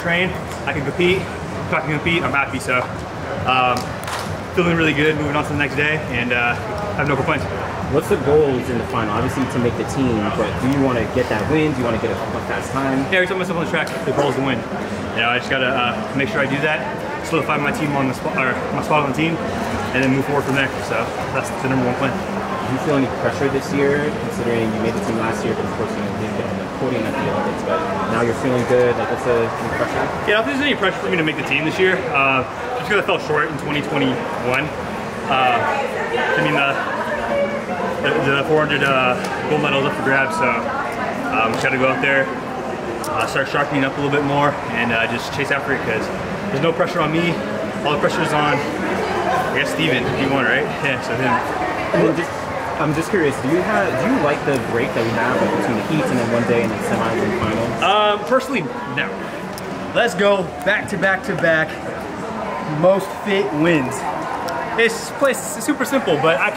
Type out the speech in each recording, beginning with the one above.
train, I can compete. If I can compete, I'm happy. So feeling really good, moving on to the next day, and I have no complaints. What's the goals in the final? Obviously to make the team, but do you want to get that win? Do you want to get a fast time? Yeah, every time myself on the track, the goal is to win. You know, I just gotta make sure I do that, solidify my team on the spot, or my spot on the team, and then move forward from there. So that's the #1 plan. Do you feel any pressure this year, considering you made the team last year, but of course you didn't get on the podium at the Olympics, but now you're feeling good? Like, what's the pressure? Yeah, I don't think there's any pressure for me to make the team this year. Just because I fell short in 2021. I mean, the 400 gold medal is up for grabs, so just gotta go out there, start sharpening up a little bit more, and just chase after it, because there's no pressure on me. All the pressure is on, I guess, Steven, if you want, right? Yeah, so him. I'm just curious, do you like the break that we have between the heats and then one day and then semis and finals? Personally, no. Let's go back to back to back. Most fit wins. It's super simple, but I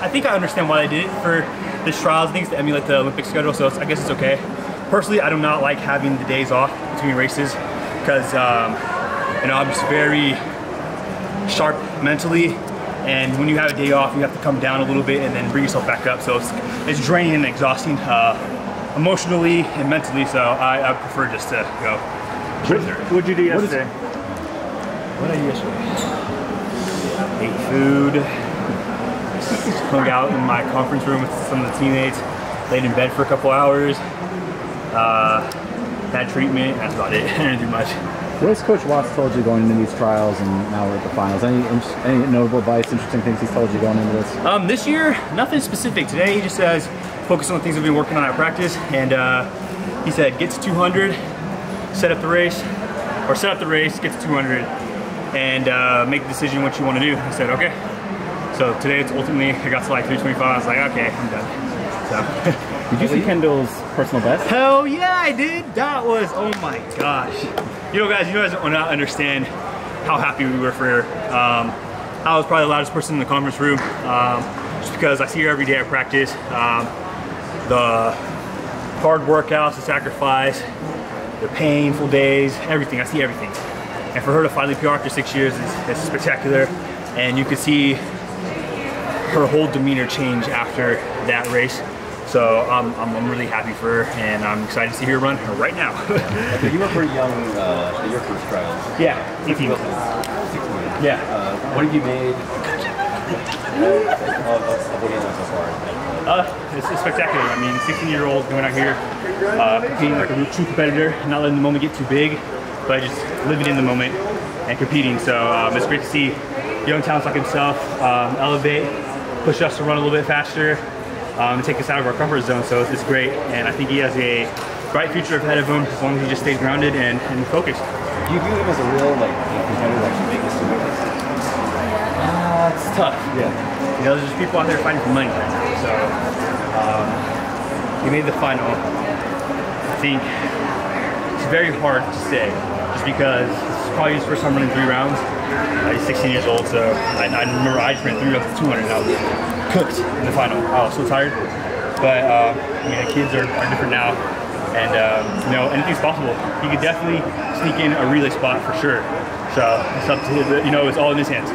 think I understand why they did it for this trials. I think it's to emulate the Olympic schedule, so I guess it's okay. Personally, I do not like having the days off between races, because you know, I'm just very sharp mentally, and when you have a day off, you have to come down a little bit and then bring yourself back up. So it's draining and exhausting emotionally and mentally. So I prefer just to go. What did you do yesterday? What did I do yesterday? Ate food, hung out in my conference room with some of the teammates, laid in bed for a couple hours, had treatment, that's about it. I didn't do much. What has Coach Watts told you going into these trials, and now we're at the finals? Any notable advice, interesting things he's told you going into this? This year, nothing specific. Today he just says, focus on the things we've been working on at practice, and he said, get to 200, set up the race, get to 200, and make the decision what you want to do. I said, okay. So today it's ultimately, I got to like 325, I was like, okay, I'm done. So. Did you see Kendall's personal best? Hell yeah, I did. That was, oh my gosh. You guys will not understand how happy we were for her. I was probably the loudest person in the conference room, just because I see her every day at practice. The hard workouts, the sacrifice, the painful days, everything. I see everything. And for her to finally PR after 6 years is spectacular. And you could see her whole demeanor change after that race. So I'm really happy for her, and I'm excited to see her run right now. Okay, you were pretty young at your first trials. Yeah, 18. 16. Yeah. What have you made of what you've done so far? It's spectacular. I mean, 16-year-old going out here, competing like a true competitor, not letting the moment get too big, but just living in the moment and competing. So it's great to see young talents like himself elevate, push us to run a little bit faster, and take us out of our comfort zone. So it's great, and I think he has a bright future ahead of him as long as he just stays grounded and focused. Do you view him as a real competitor that should make this team? It's tough. Yeah. You know, there's just people out there fighting for money right now. So he made the final. I think it's very hard to say, just because it's probably his first time running 3 rounds. He's 16 years old, so I remember I just ran 3 rounds of 200 and I was cooked in the final. I was so tired. But I mean, the kids are different now, and you know, anything's possible. He could definitely sneak in a relay spot for sure. So it's up to him. You know, it's all in his hands.